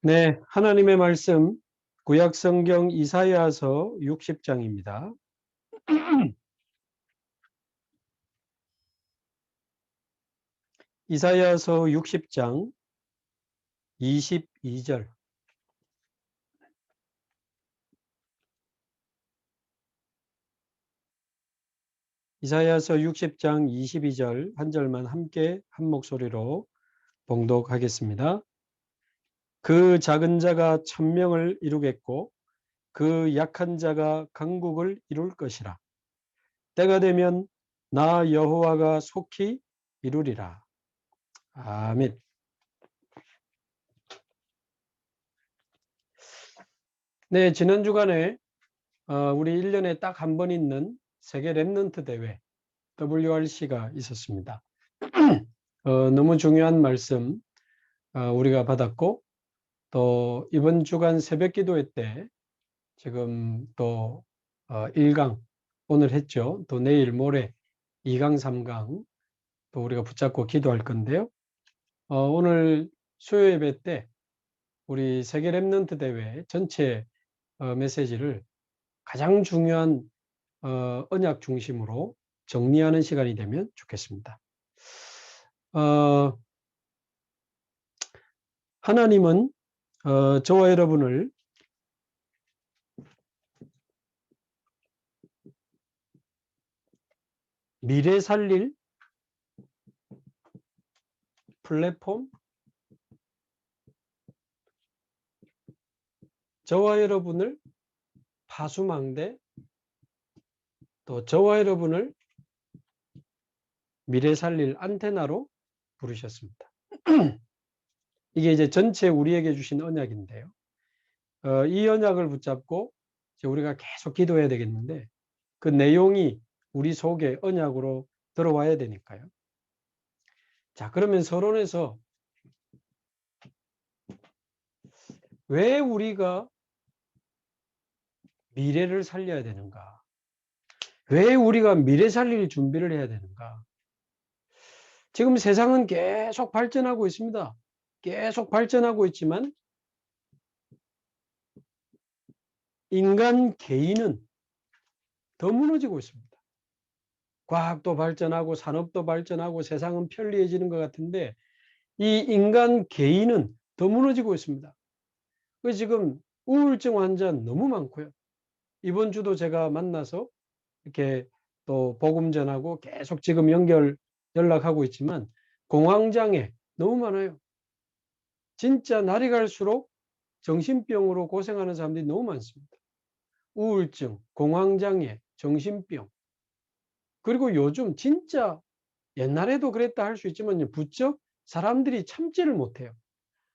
네, 하나님의 말씀 구약 성경 이사야서 60장입니다. 이사야서 60장 22절. 이사야서 60장 22절 한 절만 함께 한 목소리로 봉독하겠습니다. 그 작은 자가 천명을 이루겠고 그 약한 자가 강국을 이룰 것이라. 때가 되면 나 여호와가 속히 이루리라. 아멘. 네, 지난 주간에 우리 1년에 딱 한 번 있는 세계 랩넌트 대회 WRC가 있었습니다. 너무 중요한 말씀 우리가 받았고, 또 이번 주간 새벽 기도회 때 지금 또 1강 오늘 했죠. 또 내일 모레 2강 3강 또 우리가 붙잡고 기도할 건데요. 오늘 수요 예배 때 우리 세계 랩넌트 대회 전체 메시지를 가장 중요한 언약 중심으로 정리하는 시간이 되면 좋겠습니다. 하나님은 저와 여러분을 미래 살릴 플랫폼, 저와 여러분을 파수망대, 또 저와 여러분을 미래 살릴 안테나로 부르셨습니다. 이게 이제 전체 우리에게 주신 언약인데요. 이 언약을 붙잡고 우리가 계속 기도해야 되겠는데 그 내용이 우리 속에 언약으로 들어와야 되니까요. 자, 그러면 서론에서 왜 우리가 미래를 살려야 되는가? 왜 우리가 미래 살릴 준비를 해야 되는가? 지금 세상은 계속 발전하고 있습니다. 계속 발전하고 있지만 인간 개인은 더 무너지고 있습니다. 과학도 발전하고 산업도 발전하고 세상은 편리해지는 것 같은데 이 인간 개인은 더 무너지고 있습니다. 그래서 지금 우울증 환자 너무 많고요. 이번 주도 제가 만나서 이렇게 또 복음 전하고 계속 지금 연락하고 있지만 공황장애 너무 많아요. 진짜 날이 갈수록 정신병으로 고생하는 사람들이 너무 많습니다. 우울증, 공황장애, 정신병. 그리고 요즘 진짜 옛날에도 그랬다 할 수 있지만 부쩍 사람들이 참지를 못해요.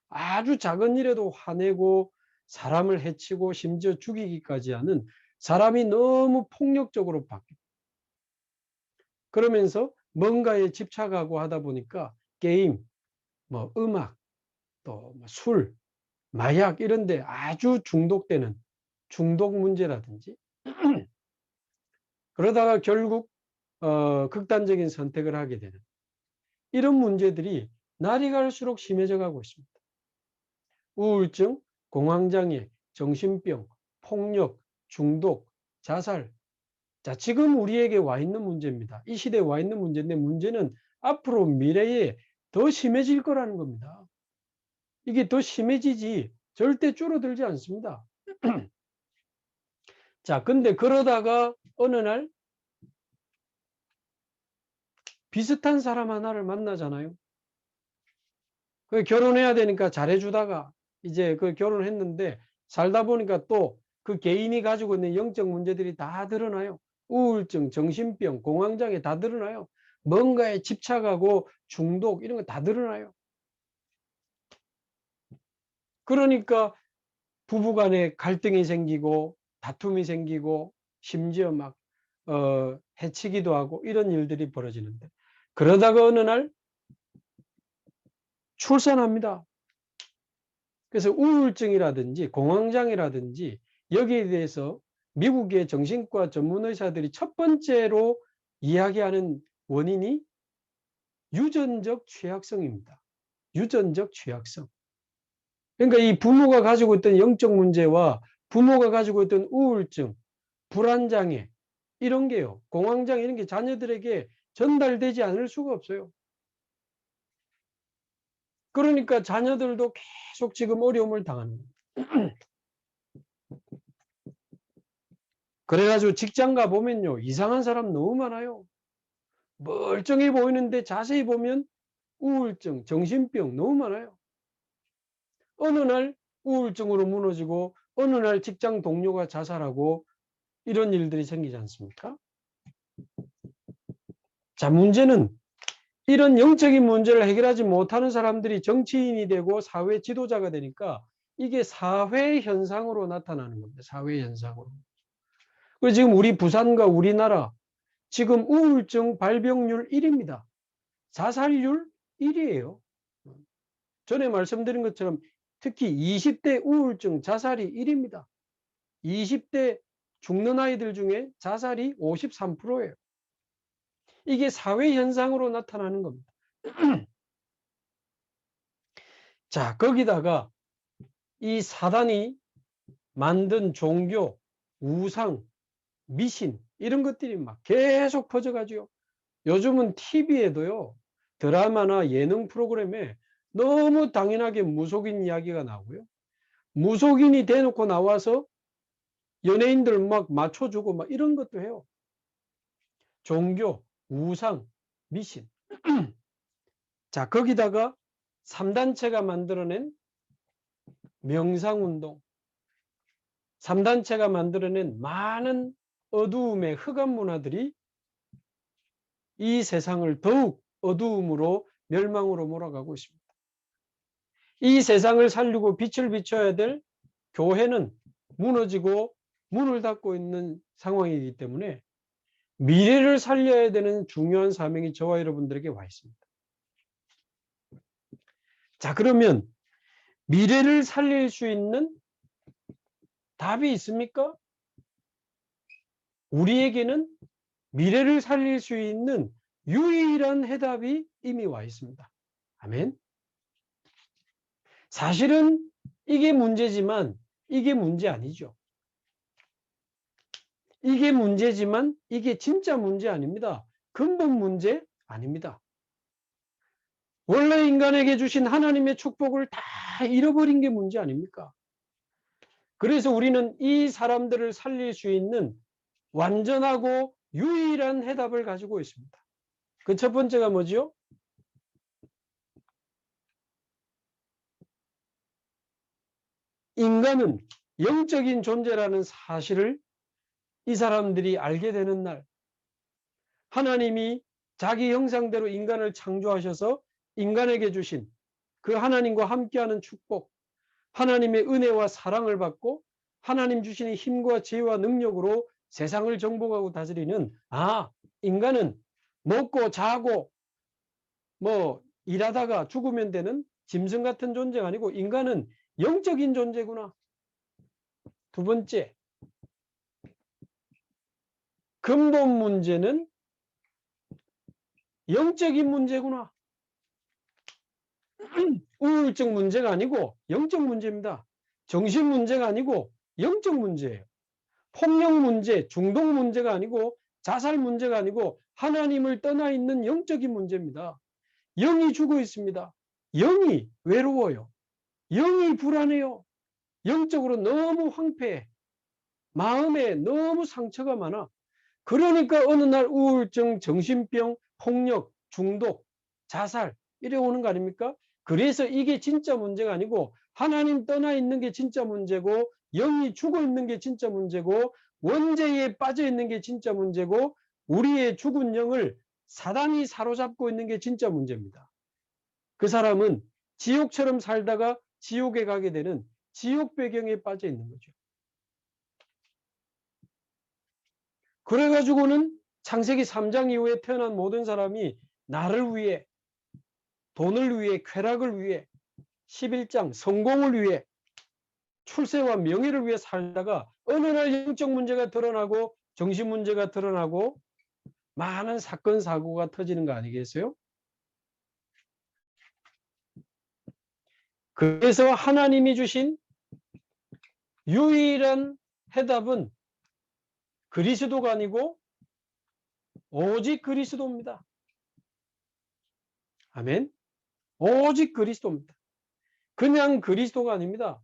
아주 작은 일에도 화내고 사람을 해치고 심지어 죽이기까지 하는 사람이 너무 폭력적으로 바뀌고 그러면서 뭔가에 집착하고 하다 보니까 게임, 뭐 음악, 또 술, 마약 이런 데 아주 중독되는 중독 문제라든지 그러다가 결국 극단적인 선택을 하게 되는 이런 문제들이 날이 갈수록 심해져 가고 있습니다. 우울증, 공황장애, 정신병, 폭력, 중독, 자살. 자, 지금 우리에게 와 있는 문제입니다. 이 시대에 와 있는 문제인데 문제는 앞으로 미래에 더 심해질 거라는 겁니다. 이게 더 심해지지 절대 줄어들지 않습니다. 자, 근데 그러다가 어느 날 비슷한 사람 하나를 만나잖아요. 그 결혼해야 되니까 잘해주다가 이제 그 결혼했는데 살다 보니까 또 그 개인이 가지고 있는 영적 문제들이 다 드러나요. 우울증, 정신병, 공황장애 다 드러나요. 뭔가에 집착하고 중독 이런 거 다 드러나요. 그러니까 부부간에 갈등이 생기고 다툼이 생기고 심지어 막 해치기도 하고 이런 일들이 벌어지는데 그러다가 어느 날 출산합니다. 그래서 우울증이라든지 공황장애라든지 여기에 대해서 미국의 정신과 전문 의사들이 첫 번째로 이야기하는 원인이 유전적 취약성입니다. 유전적 취약성. 그러니까 이 부모가 가지고 있던 영적 문제와 부모가 가지고 있던 우울증, 불안장애 이런 게요. 공황장애 이런 게 자녀들에게 전달되지 않을 수가 없어요. 그러니까 자녀들도 계속 지금 어려움을 당하는 거예요. 그래가지고 직장 가보면요. 이상한 사람 너무 많아요. 멀쩡해 보이는데 자세히 보면 우울증, 정신병 너무 많아요. 어느 날 우울증으로 무너지고 어느 날 직장 동료가 자살하고 이런 일들이 생기지 않습니까? 자, 문제는 이런 영적인 문제를 해결하지 못하는 사람들이 정치인이 되고 사회 지도자가 되니까 이게 사회 현상으로 나타나는 겁니다. 사회 현상으로. 그리고 지금 우리 부산과 우리나라 지금 우울증 발병률 1위입니다. 자살률 1위예요. 전에 말씀드린 것처럼 특히 20대 우울증 자살이 1위입니다. 20대 죽는 아이들 중에 자살이 53%예요. 이게 사회 현상으로 나타나는 겁니다. 자, 거기다가 이 사단이 만든 종교, 우상, 미신 이런 것들이 막 계속 퍼져가지고 요즘은 TV에도요 드라마나 예능 프로그램에 너무 당연하게 무속인 이야기가 나오고요. 무속인이 대놓고 나와서 연예인들 막 맞춰주고 막 이런 것도 해요. 종교, 우상, 미신. 자, 거기다가 3단체가 만들어낸 명상운동, 3단체가 만들어낸 많은 어두움의 흑암 문화들이 이 세상을 더욱 어두움으로 멸망으로 몰아가고 있습니다. 이 세상을 살리고 빛을 비춰야 될 교회는 무너지고 문을 닫고 있는 상황이기 때문에 미래를 살려야 되는 중요한 사명이 저와 여러분들에게 와 있습니다. 자, 그러면 미래를 살릴 수 있는 답이 있습니까? 우리에게는 미래를 살릴 수 있는 유일한 해답이 이미 와 있습니다. 아멘. 사실은 이게 문제지만 이게 문제 아니죠. 이게 문제지만 이게 진짜 문제 아닙니다. 근본 문제 아닙니다. 원래 인간에게 주신 하나님의 축복을 다 잃어버린 게 문제 아닙니까? 그래서 우리는 이 사람들을 살릴 수 있는 완전하고 유일한 해답을 가지고 있습니다. 그 첫 번째가 뭐죠? 인간은 영적인 존재라는 사실을 이 사람들이 알게 되는 날, 하나님이 자기 형상대로 인간을 창조하셔서 인간에게 주신 그 하나님과 함께하는 축복, 하나님의 은혜와 사랑을 받고 하나님 주시는 힘과 지혜와 능력으로 세상을 정복하고 다스리는, 인간은 먹고 자고 뭐 일하다가 죽으면 되는 짐승 같은 존재가 아니고 인간은 영적인 존재구나. 두 번째, 근본 문제는 영적인 문제구나. 우울증 문제가 아니고 영적 문제입니다. 정신 문제가 아니고 영적 문제예요. 폭력 문제, 중독 문제가 아니고 자살 문제가 아니고 하나님을 떠나 있는 영적인 문제입니다. 영이 죽어 있습니다. 영이 외로워요. 영이 불안해요. 영적으로 너무 황폐해. 마음에 너무 상처가 많아. 그러니까 어느 날 우울증, 정신병, 폭력, 중독, 자살 이래 오는 거 아닙니까? 그래서 이게 진짜 문제가 아니고 하나님 떠나 있는 게 진짜 문제고 영이 죽어 있는 게 진짜 문제고 원죄에 빠져 있는 게 진짜 문제고 우리의 죽은 영을 사단이 사로잡고 있는 게 진짜 문제입니다. 그 사람은 지옥처럼 살다가 지옥에 가게 되는 지옥 배경에 빠져 있는 거죠. 그래가지고는 창세기 3장 이후에 태어난 모든 사람이 나를 위해, 돈을 위해, 쾌락을 위해, 11장 성공을 위해, 출세와 명예를 위해 살다가 어느 날 영적 문제가 드러나고 정신 문제가 드러나고 많은 사건 사고가 터지는 거 아니겠어요? 그래서 하나님이 주신 유일한 해답은 그리스도가 아니고 오직 그리스도입니다. 아멘. 오직 그리스도입니다. 그냥 그리스도가 아닙니다.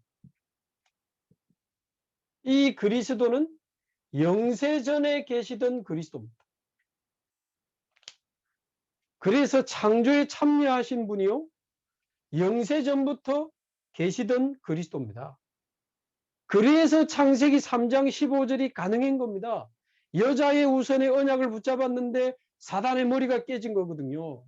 이 그리스도는 영세전에 계시던 그리스도입니다. 그래서 창조에 참여하신 분이요, 영세전부터 계시던 그리스도입니다. 그래서 창세기 3장 15절이 가능한 겁니다. 여자의 우선의 언약을 붙잡았는데 사단의 머리가 깨진 거거든요.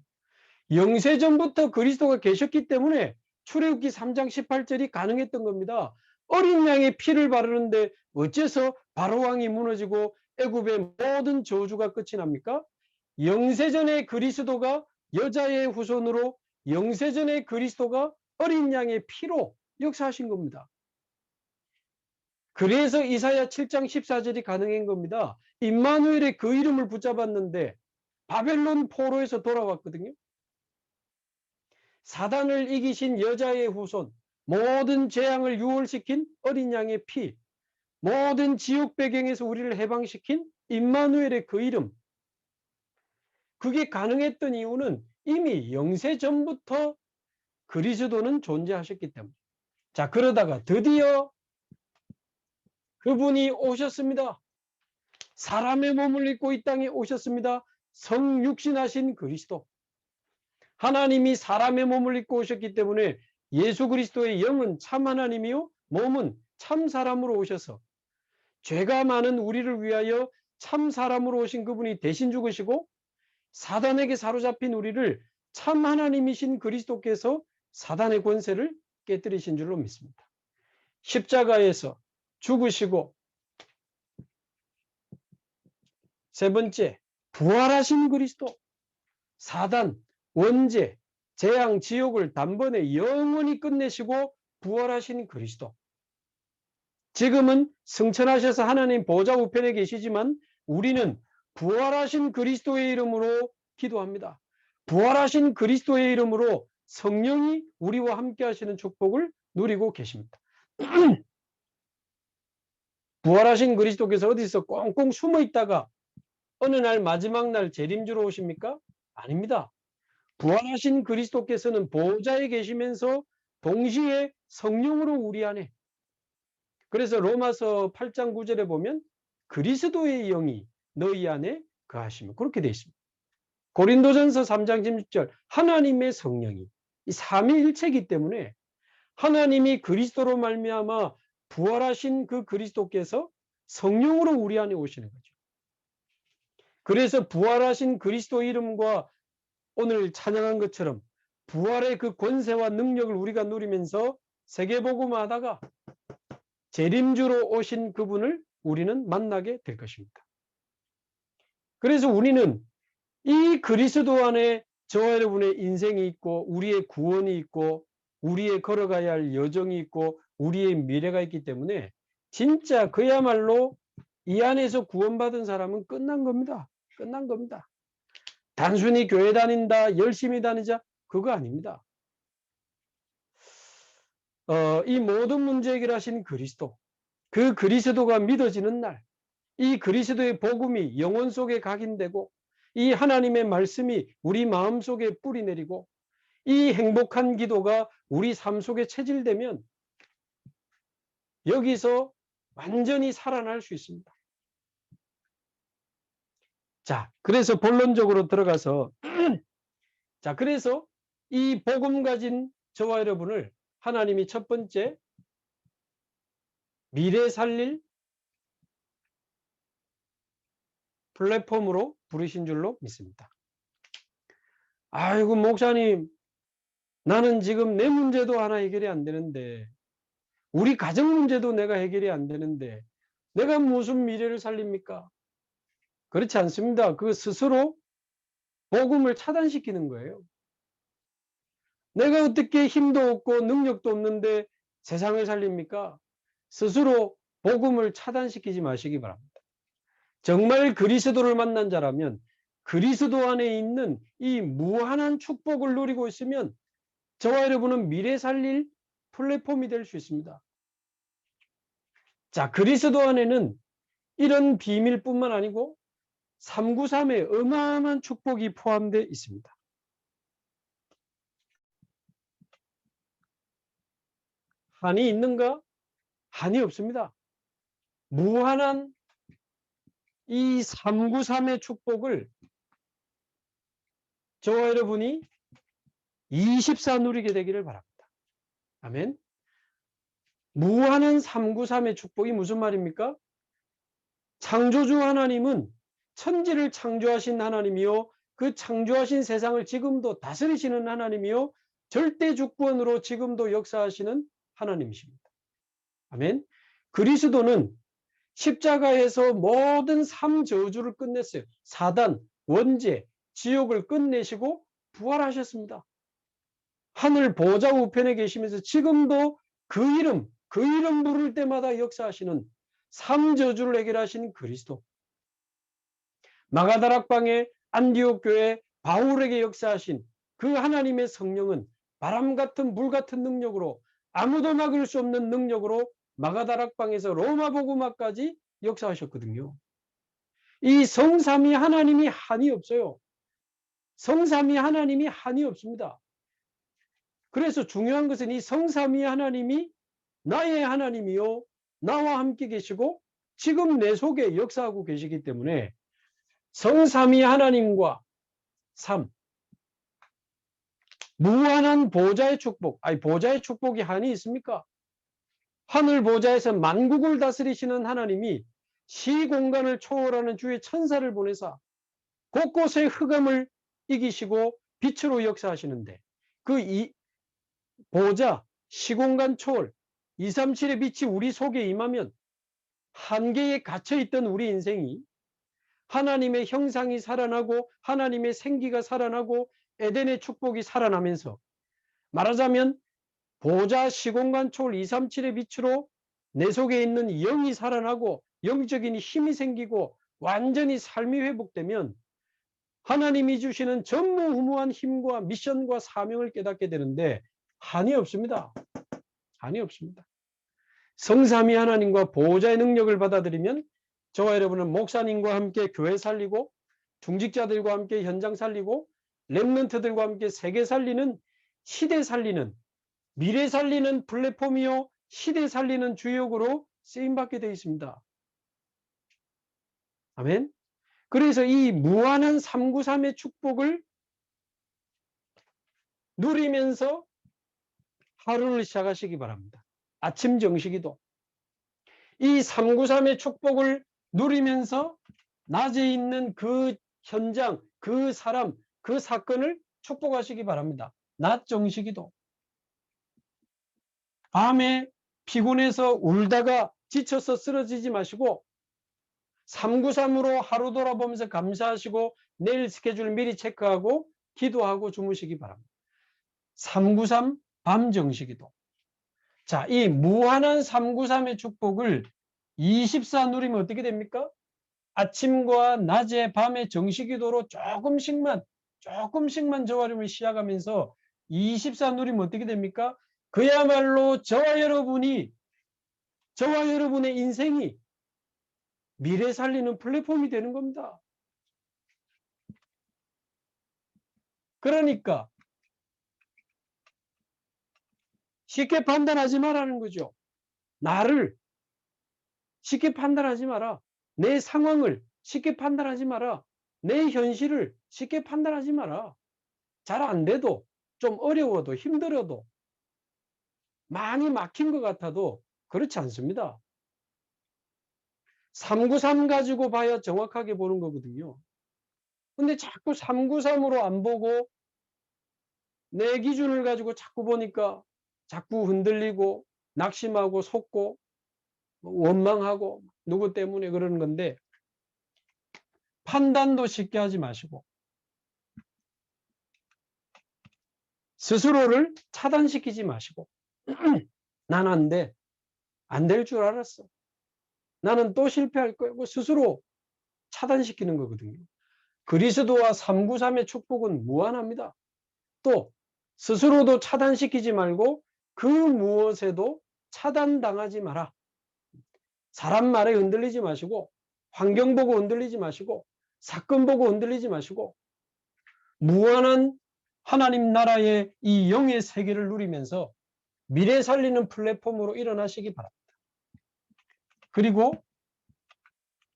영세전부터 그리스도가 계셨기 때문에 출애굽기 3장 18절이 가능했던 겁니다. 어린 양의 피를 바르는데 어째서 바로왕이 무너지고 애굽의 모든 저주가 끝이 납니까? 영세전의 그리스도가 여자의 후손으로, 영세전의 그리스도가 어린 양의 피로 역사하신 겁니다. 그래서 이사야 7장 14절이 가능한 겁니다. 임마누엘의 그 이름을 붙잡았는데 바벨론 포로에서 돌아왔거든요. 사단을 이기신 여자의 후손, 모든 재앙을 유월시킨 어린 양의 피, 모든 지옥 배경에서 우리를 해방시킨 임마누엘의 그 이름, 그게 가능했던 이유는 이미 영세 전부터 그리스도는 존재하셨기 때문에. 자, 그러다가 드디어 그분이 오셨습니다. 사람의 몸을 입고 이 땅에 오셨습니다. 성육신하신 그리스도. 하나님이 사람의 몸을 입고 오셨기 때문에 예수 그리스도의 영은 참 하나님이요, 몸은 참 사람으로 오셔서 죄가 많은 우리를 위하여 참 사람으로 오신 그분이 대신 죽으시고, 사단에게 사로잡힌 우리를 참 하나님이신 그리스도께서 사단의 권세를 깨뜨리신 줄로 믿습니다. 십자가에서 죽으시고, 세 번째, 부활하신 그리스도. 사단, 원죄, 재앙, 지옥을 단번에 영원히 끝내시고 부활하신 그리스도. 지금은 승천하셔서 하나님 보좌 우편에 계시지만 우리는 부활하신 그리스도의 이름으로 기도합니다. 부활하신 그리스도의 이름으로 성령이 우리와 함께 하시는 축복을 누리고 계십니다. 부활하신 그리스도께서 어디서 꽁꽁 숨어 있다가 어느 날 마지막 날 재림주로 오십니까? 아닙니다. 부활하신 그리스도께서는 보좌에 계시면서 동시에 성령으로 우리 안에, 그래서 로마서 8장 9절에 보면 그리스도의 영이 너희 안에 거하시며, 그렇게 되어 있습니다. 고린도전서 3장 16절 하나님의 성령이, 이 삼위일체이기 때문에 하나님이 그리스도로 말미암아 부활하신 그 그리스도께서 성령으로 우리 안에 오시는 거죠. 그래서 부활하신 그리스도 이름과 오늘 찬양한 것처럼 부활의 그 권세와 능력을 우리가 누리면서 세계복음화하다가 재림주로 오신 그분을 우리는 만나게 될 것입니다. 그래서 우리는 이 그리스도 안에 저와 여러분의 인생이 있고, 우리의 구원이 있고, 우리의 걸어가야 할 여정이 있고, 우리의 미래가 있기 때문에 진짜 그야말로 이 안에서 구원받은 사람은 끝난 겁니다. 끝난 겁니다. 단순히 교회 다닌다, 열심히 다니자, 그거 아닙니다. 이 모든 문제 해결하신 그리스도, 그 그리스도가 믿어지는 날, 이 그리스도의 복음이 영혼 속에 각인되고, 이 하나님의 말씀이 우리 마음 속에 뿌리 내리고, 이 행복한 기도가 우리 삶 속에 체질되면 여기서 완전히 살아날 수 있습니다. 자, 그래서 본론적으로 들어가서 자, 그래서 이 복음 가진 저와 여러분을 하나님이 첫 번째 미래 살릴 플랫폼으로 부르신 줄로 믿습니다. 아이고 목사님, 나는 지금 내 문제도 하나 해결이 안 되는데, 우리 가정 문제도 내가 해결이 안 되는데 내가 무슨 미래를 살립니까? 그렇지 않습니다. 그 스스로 복음을 차단시키는 거예요. 내가 어떻게 힘도 없고 능력도 없는데 세상을 살립니까? 스스로 복음을 차단시키지 마시기 바랍니다. 정말 그리스도를 만난 자라면 그리스도 안에 있는 이 무한한 축복을 누리고 있으면 저와 여러분은 미래 살릴 플랫폼이 될 수 있습니다. 자, 그리스도 안에는 이런 비밀뿐만 아니고 393의 어마어마한 축복이 포함되어 있습니다. 한이 있는가? 한이 없습니다. 무한한 이 393의 축복을 저와 여러분이 24 누리게 되기를 바랍니다. 아멘. 무한한 393의 축복이 무슨 말입니까? 창조주 하나님은 천지를 창조하신 하나님이요, 그 창조하신 세상을 지금도 다스리시는 하나님이요, 절대주권으로 지금도 역사하시는 하나님이십니다. 아멘. 그리스도는 십자가에서 모든 삶 저주를 끝냈어요. 사단, 원죄, 지옥을 끝내시고 부활하셨습니다. 하늘 보좌 우편에 계시면서 지금도 그 이름 부를 때마다 역사하시는 삶 저주를 해결하신 그리스도. 마가다락방의 안디옥 교회 바울에게 역사하신 그 하나님의 성령은 바람 같은 물 같은 능력으로, 아무도 막을 수 없는 능력으로 마가다락방에서 로마 복음화까지 역사하셨거든요. 이 성삼위 하나님이 한이 없어요. 성삼위 하나님이 한이 없습니다. 그래서 중요한 것은 이 성삼위 하나님이 나의 하나님이요, 나와 함께 계시고 지금 내 속에 역사하고 계시기 때문에 성삼위 하나님과 삶, 무한한 보좌의 축복, 보좌의 축복이 한이 있습니까? 하늘 보좌에서 만국을 다스리시는 하나님이 시공간을 초월하는 주의 천사를 보내사 곳곳의 흑암을 이기시고 빛으로 역사하시는데, 그 보좌, 시공간 초월, 237의 빛이 우리 속에 임하면 한계에 갇혀있던 우리 인생이 하나님의 형상이 살아나고 하나님의 생기가 살아나고 에덴의 축복이 살아나면서, 말하자면 보좌 시공간 초월 237의 빛으로 내 속에 있는 영이 살아나고 영적인 힘이 생기고 완전히 삶이 회복되면 하나님이 주시는 전무후무한 힘과 미션과 사명을 깨닫게 되는데 한이 없습니다. 한이 없습니다. 성삼위 하나님과 보호자의 능력을 받아들이면 저와 여러분은 목사님과 함께 교회 살리고, 중직자들과 함께 현장 살리고, 렘넌트들과 함께 세계 살리는, 시대 살리는, 미래 살리는 플랫폼이요, 시대 살리는 주역으로 쓰임받게 되어 있습니다. 아멘. 그래서 이 무한한 393의 축복을 누리면서 하루를 시작하시기 바랍니다. 아침 정식기도. 이 393의 축복을 누리면서 낮에 있는 그 현장, 그 사람, 그 사건을 축복하시기 바랍니다. 낮 정식기도. 밤에 피곤해서 울다가 지쳐서 쓰러지지 마시고 393으로 하루 돌아보면서 감사하시고 내일 스케줄 미리 체크하고 기도하고 주무시기 바랍니다. 393 밤 정식기도. 자, 이 무한한 393의 축복을 24 누리면 어떻게 됩니까? 아침과 낮에 밤에 정식기도로 조금씩만 저와 여러분이 시작하면서 24 누리면 어떻게 됩니까? 그야말로 저와 여러분의 인생이 미래 살리는 플랫폼이 되는 겁니다. 그러니까 쉽게 판단하지 말라는 거죠. 나를 쉽게 판단하지 마라. 내 상황을 쉽게 판단하지 마라. 내 현실을 쉽게 판단하지 마라. 잘 안 돼도, 좀 어려워도, 힘들어도, 많이 막힌 것 같아도 그렇지 않습니다. 393 가지고 봐야 정확하게 보는 거거든요. 근데 자꾸 393으로 안 보고 내 기준을 가지고 자꾸 보니까 자꾸 흔들리고 낙심하고 속고 원망하고 누구 때문에 그러는 건데, 판단도 쉽게 하지 마시고 스스로를 차단시키지 마시고 난 안 돼. 안 될 줄 알았어. 나는 또 실패할 거고 스스로 차단시키는 거거든요. 그리스도와 393의 축복은 무한합니다. 또 스스로도 차단시키지 말고 그 무엇에도 차단당하지 마라. 사람 말에 흔들리지 마시고, 환경 보고 흔들리지 마시고, 사건 보고 흔들리지 마시고, 무한한 하나님 나라의 이 영의 세계를 누리면서 미래 살리는 플랫폼으로 일어나시기 바랍니다. 그리고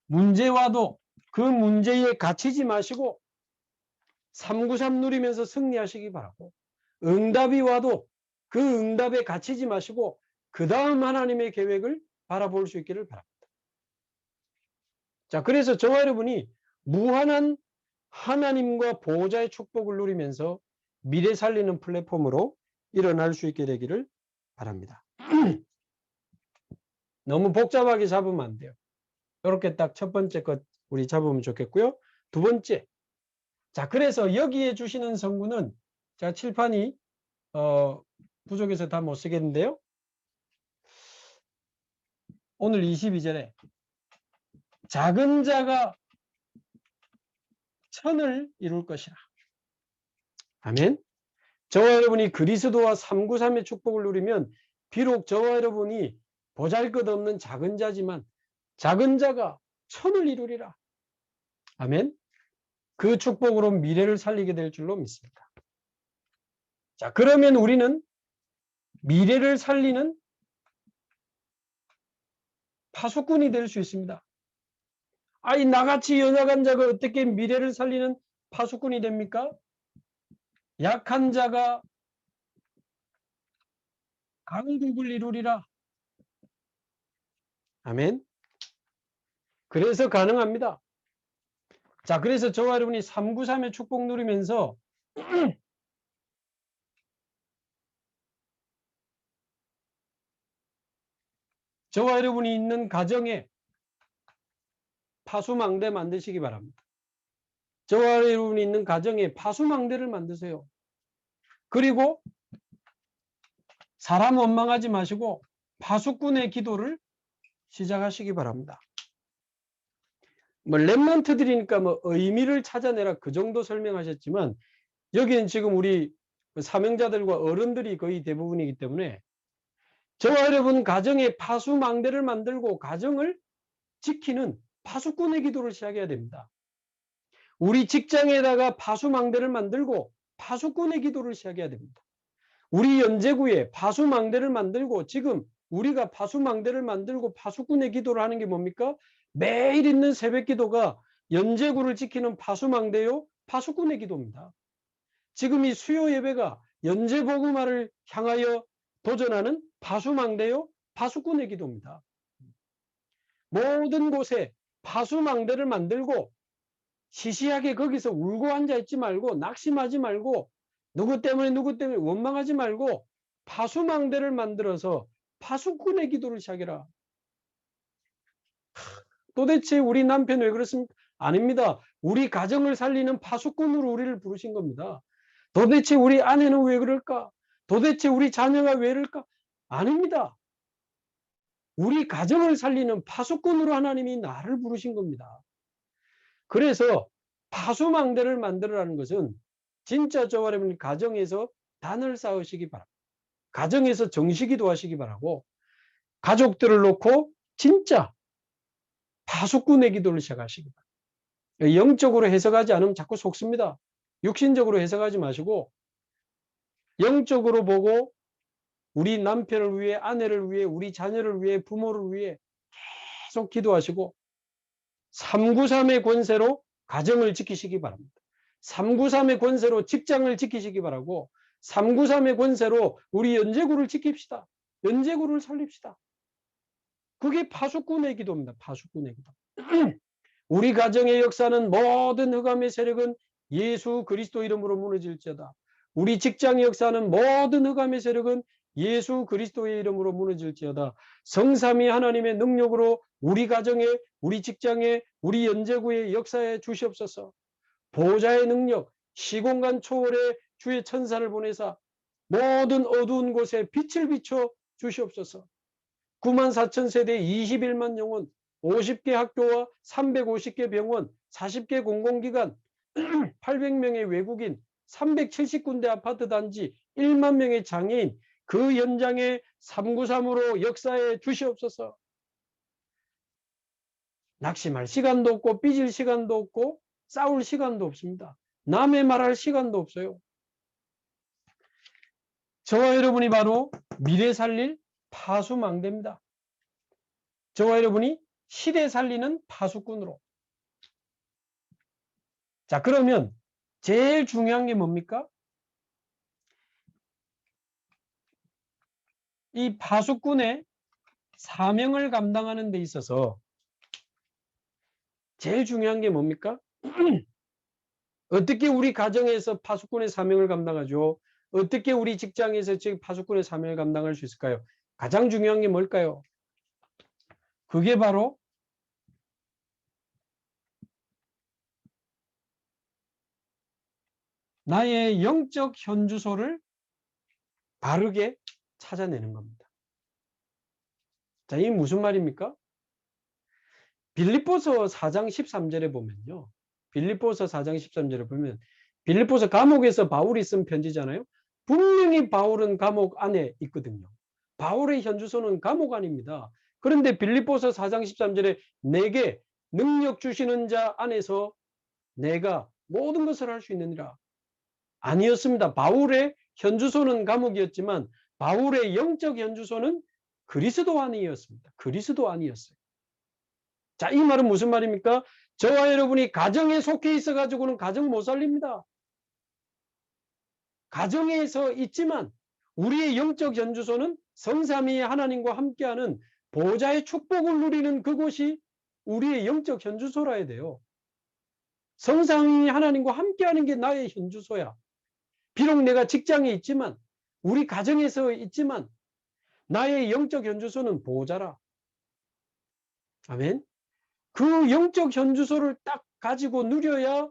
문제 와도 그 문제에 갇히지 마시고 393 누리면서 승리하시기 바라고, 응답이 와도 그 응답에 갇히지 마시고 그 다음 하나님의 계획을 바라볼 수 있기를 바랍니다. 자, 그래서 저와 여러분이 무한한 하나님과 보호자의 축복을 누리면서 미래 살리는 플랫폼으로 일어날 수 있게 되기를 바랍니다. 너무 복잡하게 잡으면 안 돼요. 이렇게 딱 첫 번째 것 우리 잡으면 좋겠고요. 두 번째, 자, 그래서 여기에 주시는 성구는 제가 칠판이 부족해서 다 못 쓰겠는데요. 오늘 22절에 작은 자가 천을 이룰 것이라. 아멘. 저와 여러분이 그리스도와 393의 축복을 누리면 비록 저와 여러분이 보잘것없는 작은 자지만 작은 자가 천을 이루리라. 아멘. 그 축복으로 미래를 살리게 될 줄로 믿습니다. 자, 그러면 우리는 미래를 살리는 파수꾼이 될 수 있습니다. 아니, 나같이 연약한 자가 어떻게 미래를 살리는 파수꾼이 됩니까? 약한 자가 강국을 이루리라. 아멘. 그래서 가능합니다. 자, 그래서 저와 여러분이 393의 축복 누리면서 저와 여러분이 있는 가정에 파수망대 만드시기 바랍니다. 저와 여러분이 있는 가정에 파수망대를 만드세요. 그리고 사람 원망하지 마시고 파수꾼의 기도를 시작하시기 바랍니다. 뭐 렘넌트들이니까 뭐 의미를 찾아내라 그 정도 설명하셨지만 여기는 지금 우리 사명자들과 어른들이 거의 대부분이기 때문에 저와 여러분 가정에 파수망대를 만들고 가정을 지키는 파수꾼의 기도를 시작해야 됩니다. 우리 직장에다가 파수망대를 만들고 파수꾼의 기도를 시작해야 됩니다. 우리 연제구에 파수망대를 만들고 지금 우리가 파수망대를 만들고 파수꾼의 기도를 하는 게 뭡니까? 매일 있는 새벽 기도가 연제구를 지키는 파수망대요 파수꾼의 기도입니다. 지금 이 수요 예배가 연제복음화를 향하여 도전하는 파수망대요 파수꾼의 기도입니다. 모든 곳에 파수망대를 만들고 시시하게 거기서 울고 앉아있지 말고 낙심하지 말고 누구 때문에 원망하지 말고 파수망대를 만들어서 파수꾼의 기도를 시작해라. 도대체 우리 남편 왜 그렇습니까? 아닙니다. 우리 가정을 살리는 파수꾼으로 우리를 부르신 겁니다. 도대체 우리 아내는 왜 그럴까? 도대체 우리 자녀가 왜 이럴까? 아닙니다. 우리 가정을 살리는 파수꾼으로 하나님이 나를 부르신 겁니다. 그래서 파수망대를 만들어라는 것은 진짜 저와 여러분 가정에서 단을 쌓으시기 바랍니다. 가정에서 정식기도 하시기 바라고 가족들을 놓고 진짜 파수꾼의 기도를 시작하시기 바랍니다. 영적으로 해석하지 않으면 자꾸 속습니다. 육신적으로 해석하지 마시고 영적으로 보고 우리 남편을 위해 아내를 위해 우리 자녀를 위해 부모를 위해 계속 기도하시고 393의 권세로 가정을 지키시기 바랍니다. 393의 권세로 직장을 지키시기 바라고 393의 권세로 우리 연제구를 지킵시다. 연제구를 살립시다. 그게 파수꾼의 기도입니다. 파수꾼의 기도. 우리 가정의 역사는 모든 흑암의 세력은 예수 그리스도 이름으로 무너질지어다. 우리 직장의 역사는 모든 흑암의 세력은 예수 그리스도의 이름으로 무너질지어다. 성삼위 하나님의 능력으로 우리 가정에 우리 직장에 우리 연제구의 역사에 주시옵소서. 보호자의 능력 시공간 초월에 주의 천사를 보내사 모든 어두운 곳에 빛을 비춰 주시옵소서. 94,000세대 21만 영혼 50개 학교와 350개 병원 40개 공공기관 800명의 외국인 370군데 아파트 단지 1만 명의 장애인 그 연장에 393으로 역사에 주시옵소서. 낙심할 시간도 없고 삐질 시간도 없고 싸울 시간도 없습니다. 남의 말할 시간도 없어요. 저와 여러분이 바로 미래 살릴 파수망대입니다. 저와 여러분이 시대 살리는 파수꾼으로. 자, 그러면 제일 중요한 게 뭡니까? 이 파수꾼의 사명을 감당하는 데 있어서 제일 중요한 게 뭡니까? 어떻게 우리 가정에서 파수꾼의 사명을 감당하죠? 어떻게 우리 직장에서 파수꾼의 사명을 감당할 수 있을까요? 가장 중요한 게 뭘까요? 그게 바로 나의 영적 현주소를 바르게 찾아내는 겁니다. 자, 이게 무슨 말입니까? 빌립보서 4장 13절에 보면요. 빌립보서 4장 13절에 보면 빌립보서 감옥에서 바울이 쓴 편지잖아요. 분명히 바울은 감옥 안에 있거든요. 바울의 현주소는 감옥 안입니다. 그런데 빌립보서 4장 13절에 내게 능력 주시는 자 안에서 내가 모든 것을 할 수 있느니라. 아니었습니다. 바울의 현주소는 감옥이었지만 바울의 영적 현주소는 그리스도 안이었습니다. 그리스도 안이었어요. 자, 이 말은 무슨 말입니까? 저와 여러분이 가정에 속해 있어 가지고는 가정 못 살립니다. 가정에서 있지만 우리의 영적 현주소는 성삼위의 하나님과 함께하는 보좌의 축복을 누리는 그곳이 우리의 영적 현주소라 해야 돼요. 성삼위 하나님과 함께하는 게 나의 현주소야. 비록 내가 직장에 있지만 우리 가정에서 있지만 나의 영적 현주소는 보좌라. 아멘. 그 영적 현주소를 딱 가지고 누려야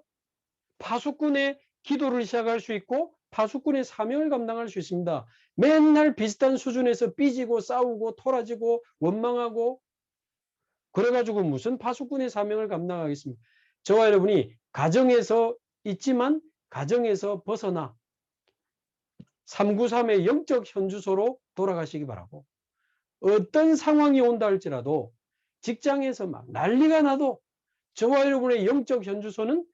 파수꾼의 기도를 시작할 수 있고 파수꾼의 사명을 감당할 수 있습니다. 맨날 비슷한 수준에서 삐지고 싸우고 토라지고 원망하고 그래가지고 무슨 파수꾼의 사명을 감당하겠습니까? 저와 여러분이 가정에서 있지만 가정에서 벗어나 393의 영적 현주소로 돌아가시기 바라고, 어떤 상황이 온다 할지라도 직장에서 막 난리가 나도 저와 여러분의 영적 현주소는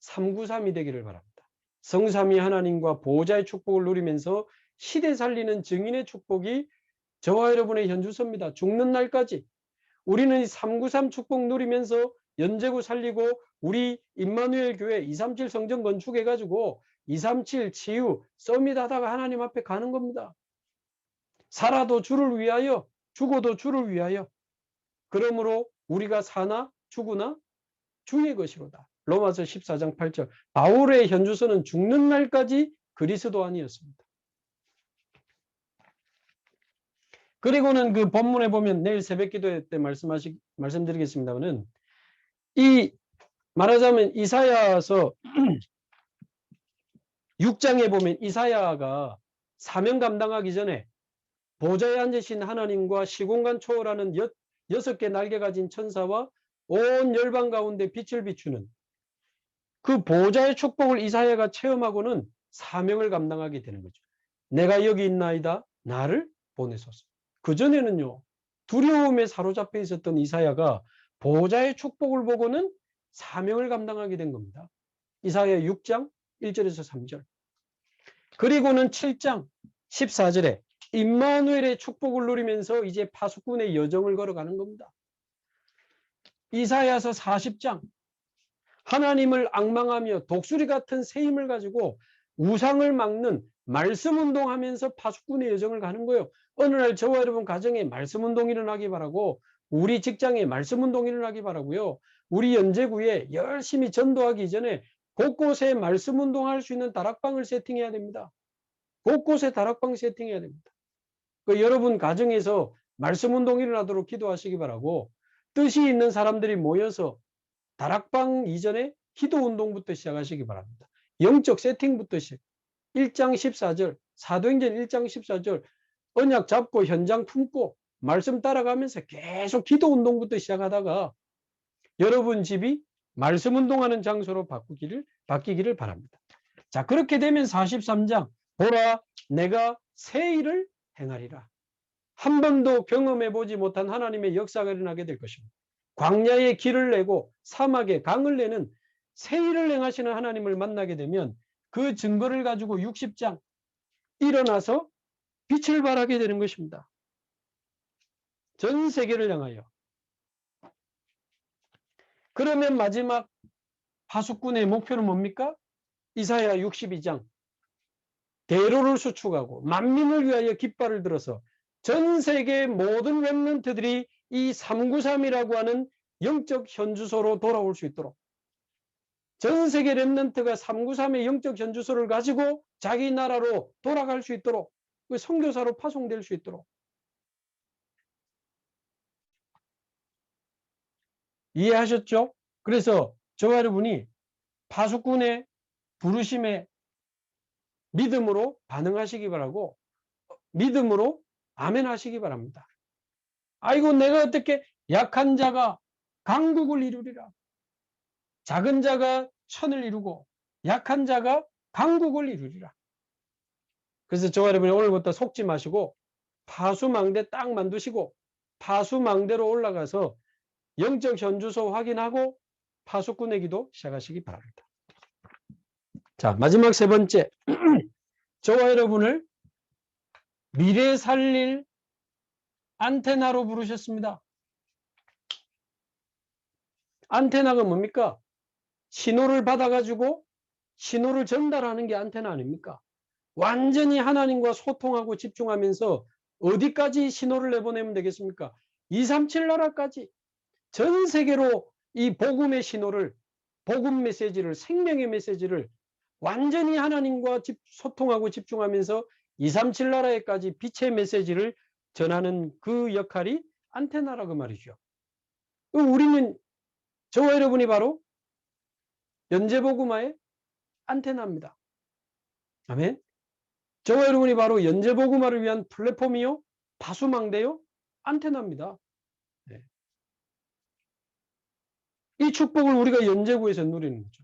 393이 되기를 바랍니다. 성삼위 하나님과 보호자의 축복을 누리면서 시대 살리는 증인의 축복이 저와 여러분의 현주소입니다. 죽는 날까지 우리는 393 축복 누리면서 연제구 살리고 우리 임마누엘 교회 237 성전 건축해가지고 237 치유 서밋 하다가 하나님 앞에 가는 겁니다. 살아도 주를 위하여 죽어도 주를 위하여. 그러므로 우리가 사나 죽으나 주의 것이로다. 로마서 14장 8절. 바울의 현주소는 죽는 날까지 그리스도 안이었습니다. 그리고는 그 본문에 보면 내일 새벽 기도 때 말씀드리겠습니다만은 이 말하자면 이사야서 6장에 보면 이사야가 사명 감당하기 전에 보좌에 앉으신 하나님과 시공간 초월하는 6개 날개 가진 천사와 온 열방 가운데 빛을 비추는 그 보좌의 축복을 이사야가 체험하고는 사명을 감당하게 되는 거죠. 내가 여기 있나이다. 나를 보내소서. 그전에는요. 두려움에 사로잡혀 있었던 이사야가 보좌의 축복을 보고는 사명을 감당하게 된 겁니다. 이사야 6장 1절에서 3절. 그리고는 7장 14절에 임마누엘의 축복을 누리면서 이제 파수꾼의 여정을 걸어가는 겁니다. 이사야서 40장 하나님을 앙망하며 독수리 같은 새 힘을 가지고 우상을 막는 말씀 운동하면서 파수꾼의 여정을 가는 거예요. 어느 날 저와 여러분 가정에 말씀 운동이 일어나기 바라고, 우리 직장에 말씀 운동이 일어나기 바라고요. 우리 연제구에 열심히 전도하기 전에 곳곳에 말씀 운동할 수 있는 다락방을 세팅해야 됩니다. 곳곳에 다락방 세팅해야 됩니다. 여러분 가정에서 말씀 운동이 일어나도록 기도하시기 바라고, 뜻이 있는 사람들이 모여서 다락방 이전에 기도 운동부터 시작하시기 바랍니다. 영적 세팅부터 시작. 1장 14절, 사도행전 1장 14절, 언약 잡고 현장 품고 말씀 따라가면서 계속 기도 운동부터 시작하다가 여러분 집이 말씀 운동하는 장소로 바뀌기를 바랍니다. 자, 그렇게 되면 43장, 보라 내가 새 일을 행하리라. 한 번도 경험해 보지 못한 하나님의 역사가 일어나게 될 것입니다. 광야에 길을 내고 사막에 강을 내는 새 일을 행하시는 하나님을 만나게 되면 그 증거를 가지고 60장 일어나서 빛을 발하게 되는 것입니다. 전 세계를 향하여. 그러면 마지막 파수꾼의 목표는 뭡니까? 이사야 62장. 대로를 수축하고 만민을 위하여 깃발을 들어서 전 세계 모든 렘넌트들이 이 393이라고 하는 영적 현주소로 돌아올 수 있도록, 전 세계 렘넌트가 393의 영적 현주소를 가지고 자기 나라로 돌아갈 수 있도록, 그 선교사로 파송될 수 있도록. 이해하셨죠? 그래서 저와 여러분이 파수꾼의 부르심에 믿음으로 반응하시기 바라고, 믿음으로 아멘 하시기 바랍니다. 아이고, 내가 어떻게 약한 자가 강국을 이루리라. 작은 자가 천을 이루고 약한 자가 강국을 이루리라. 그래서 저와 여러분이 오늘부터 속지 마시고 파수망대 딱 만드시고 파수망대로 올라가서 영적 현주소 확인하고 파수꾼의 기도 시작하시기 바랍니다. 자, 마지막 세 번째. 저와 여러분을 미래 살릴 안테나로 부르셨습니다. 안테나가 뭡니까? 신호를 받아가지고 신호를 전달하는 게 안테나 아닙니까? 완전히 하나님과 소통하고 집중하면서 어디까지 신호를 내보내면 되겠습니까? 237 나라까지 전 세계로 이 복음의 신호를, 복음 메시지를, 생명의 메시지를 완전히 하나님과 소통하고 집중하면서 237 나라에까지 빛의 메시지를 전하는 그 역할이 안테나라고 말이죠. 우리는, 저와 여러분이 바로 연재복음화의 안테나입니다. 아멘. 저와 여러분이 바로 연재복음화를 위한 플랫폼이요, 파수망대요, 안테나입니다. 네. 이 축복을 우리가 연재구에서 누리는 거죠.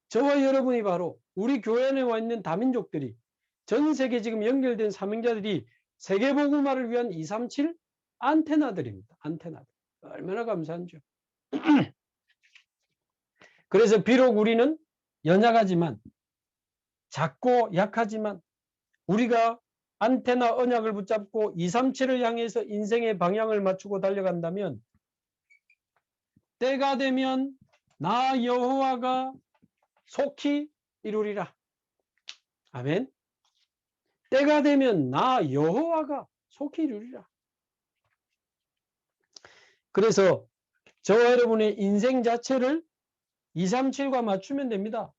저와 여러분이 바로 우리 교회 안에 와 있는 다민족들이, 전 세계 지금 연결된 사명자들이 세계복음화를 위한 237 안테나들입니다. 안테나들. 얼마나 감사한죠. 그래서 비록 우리는 연약하지만, 작고 약하지만 우리가 안테나 언약을 붙잡고 237을 향해서 인생의 방향을 맞추고 달려간다면 때가 되면 나 여호와가 속히 이루리라. 아멘. 때가 되면 나 여호와가 속히 이루리라. 그래서 저와 여러분의 인생 자체를 237과 맞추면 됩니다.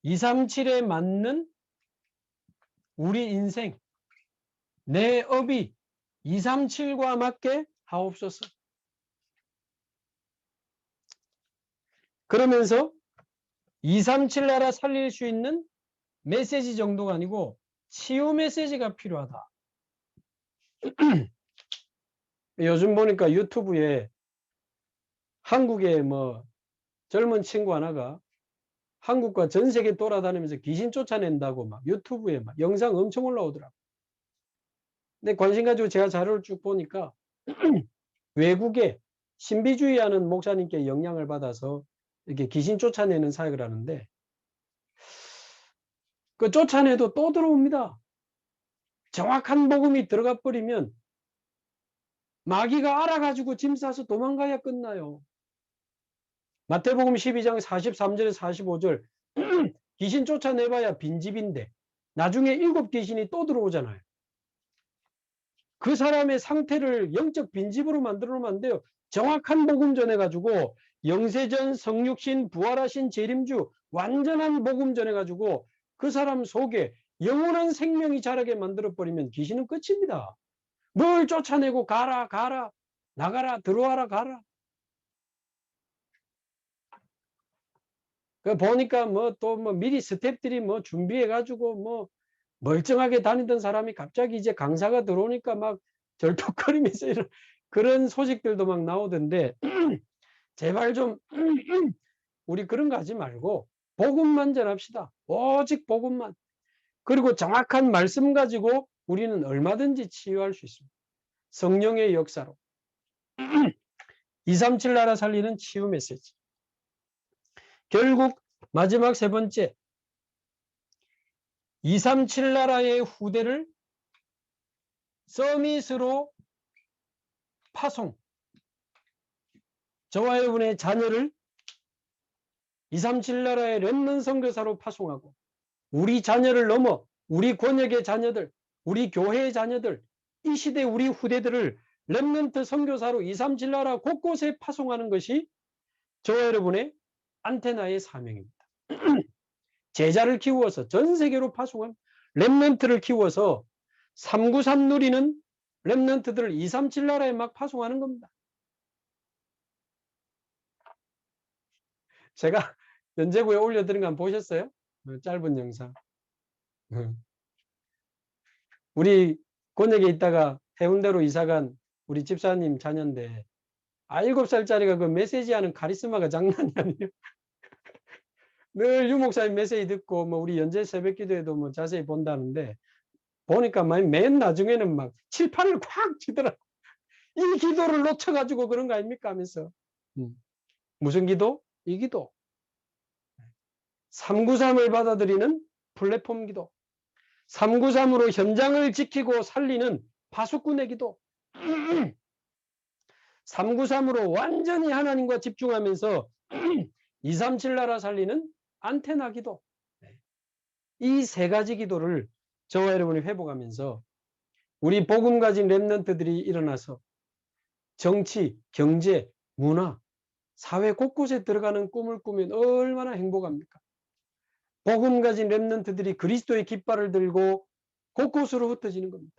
237에 맞는 우리 인생, 내 업이 237과 맞게 하옵소서. 그러면서 237 나라 살릴 수 있는 메시지 정도가 아니고 치유 메시지가 필요하다. 요즘 보니까 유튜브에 한국의 젊은 친구 하나가 한국과 전 세계 돌아다니면서 귀신 쫓아낸다고 막 유튜브에 막 영상 엄청 올라오더라고. 근데 관심 가지고 제가 자료를 쭉 보니까 외국에 신비주의하는 목사님께 영향을 받아서 이렇게 귀신 쫓아내는 사역을 하는데, 그 쫓아내도 또 들어옵니다. 정확한 복음이 들어가 버리면 마귀가 알아가지고 짐 싸서 도망가야 끝나요. 마태복음 12장 43절에서 45절 귀신 쫓아내봐야 빈집인데 나중에 7 귀신이 또 들어오잖아요. 그 사람의 상태를 영적 빈집으로 만들어 놓으면 안 돼요. 정확한 복음 전해가지고 영세전 성육신 부활하신 재림주 완전한 복음 전해가지고 그 사람 속에 영원한 생명이 자라게 만들어버리면 귀신은 끝입니다. 뭘 쫓아내고 가라 가라 나가라 들어와라 가라. 그 보니까 또 미리 스탭들이 준비해가지고 멀쩡하게 다니던 사람이 갑자기 이제 강사가 들어오니까 막 절뚝거리면서 이런 그런 소식들도 막 나오던데 제발 좀 우리 그런 거 하지 말고 복음만 전합시다. 오직 복음만. 그리고 정확한 말씀 가지고 우리는 얼마든지 치유할 수 있습니다. 성령의 역사로. 237 나라 살리는 치유 메시지. 결국 마지막 세 번째, 237 나라의 후대를 서밋으로 파송. 저와 여러분의 자녀를 237 나라의 렘넌트 선교사로 파송하고, 우리 자녀를 넘어 우리 권역의 자녀들, 우리 교회의 자녀들, 이 시대 우리 후대들을 렘넌트 선교사로 237 나라 곳곳에 파송하는 것이 저와 여러분의 안테나의 사명입니다. 제자를 키워서 전 세계로 파송한 렘넌트를 키워서 393 누리는 렘넌트들을 237 나라에 막 파송하는 겁니다. 제가 연재고에 올려드린 거 한번 보셨어요? 짧은 영상. 우리 권역에 있다가 해운대로 이사간 우리 집사님 자녀인데 7살짜리가 그 메시지하는 카리스마가 장난이 아니에요. 늘 유 목사님 메시지 듣고 뭐 우리 연재 새벽 기도에도 뭐 자세히 본다는데 보니까 맨 나중에는 막 칠판을 콱 치더라고. 이 기도를 놓쳐가지고 그런 거 아닙니까 하면서. 무슨 기도? 이 기도. 393을 받아들이는 플랫폼 기도. 393으로 현장을 지키고 살리는 파수꾼의 기도. 393으로 완전히 하나님과 집중하면서 237 나라 살리는 안테나 기도. 이 세 가지 기도를 저와 여러분이 회복하면서 우리 복음 가진 렘넌트들이 일어나서 정치, 경제, 문화, 사회 곳곳에 들어가는 꿈을 꾸면 얼마나 행복합니까? 복음 가진 렘넌트들이 그리스도의 깃발을 들고 곳곳으로 흩어지는 겁니다.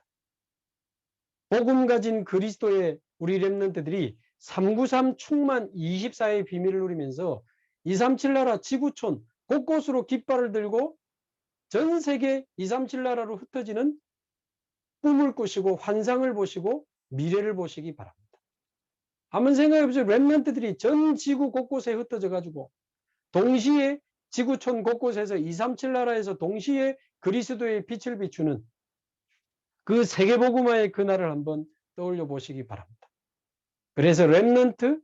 복음 가진 그리스도의 우리 렘넌트들이 393 충만 24의 비밀을 누리면서 237 나라 지구촌 곳곳으로 깃발을 들고 전 세계 237 나라로 흩어지는 꿈을 꾸시고 환상을 보시고 미래를 보시기 바랍니다. 한번 생각해 보세요. 렘넌트들이 전 지구 곳곳에 흩어져 가지고 동시에 지구촌 곳곳에서 237 나라에서 동시에 그리스도의 빛을 비추는 그 세계복음화의 그날을 한번 떠올려 보시기 바랍니다. 그래서 렘넌트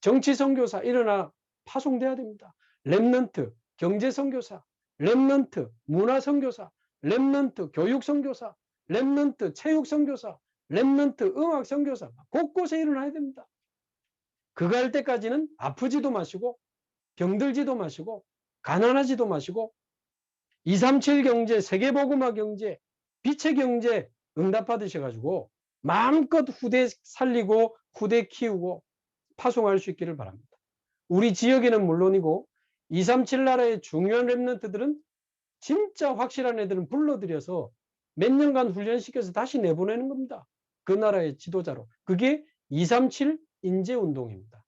정치 선교사 일어나 파송돼야 됩니다. 렘넌트 경제 선교사, 렘넌트 문화 선교사, 렘넌트 교육 선교사, 렘넌트 체육 선교사, 렘넌트 음악 선교사 곳곳에 일어나야 됩니다. 그거 할 때까지는 아프지도 마시고 병들지도 마시고 가난하지도 마시고 237 경제, 세계복음화 경제, 빛의 경제 응답받으셔가지고 마음껏 후대 살리고 후대 키우고 파송할 수 있기를 바랍니다. 우리 지역에는 물론이고 237 나라의 중요한 렘넌트들은 진짜 확실한 애들은 불러들여서 몇 년간 훈련시켜서 다시 내보내는 겁니다. 그 나라의 지도자로. 그게 237 인재운동입니다.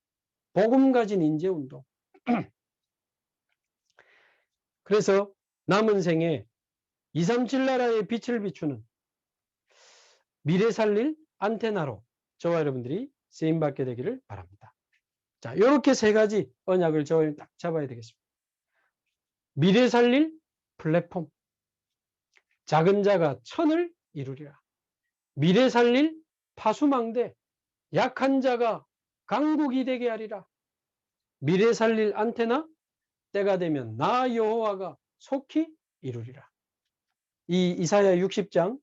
복음 가진 인재운동. 그래서 남은 생에 237 나라의 빛을 비추는 미래 살릴 안테나로 저와 여러분들이 쓰임받게 되기를 바랍니다. 자, 이렇게 세 가지 언약을 저와 딱 잡아야 되겠습니다. 미래 살릴 플랫폼. 작은 자가 천을 이루리라. 미래 살릴 파수망대. 약한 자가 강국이 되게 하리라. 미래 살릴 안테나. 때가 되면 나 여호와가 속히 이루리라. 이 이사야 60장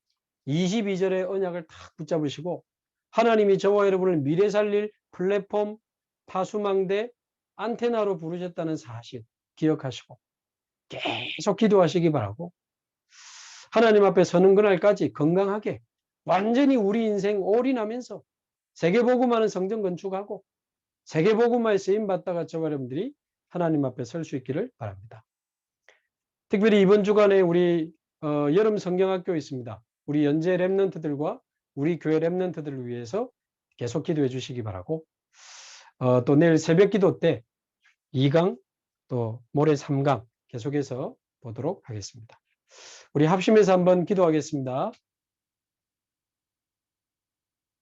22절의 언약을 딱 붙잡으시고 하나님이 저와 여러분을 미래 살릴 플랫폼, 파수망대, 안테나로 부르셨다는 사실 기억하시고 계속 기도하시기 바라고 하나님 앞에 서는 그날까지 건강하게 완전히 우리 인생 올인하면서 세계복음화는 성전 건축하고 세계복음화에 쓰임받다가 저와 여러분들이 하나님 앞에 설 수 있기를 바랍니다. 특별히 이번 주간에 우리 여름 성경학교 있습니다. 우리 연재 렘넌트들과 우리 교회 렘넌트들을 위해서 계속 기도해 주시기 바라고 또 내일 새벽 기도 때 2강 또 모레 3강 계속해서 보도록 하겠습니다. 우리 합심해서 한번 기도하겠습니다.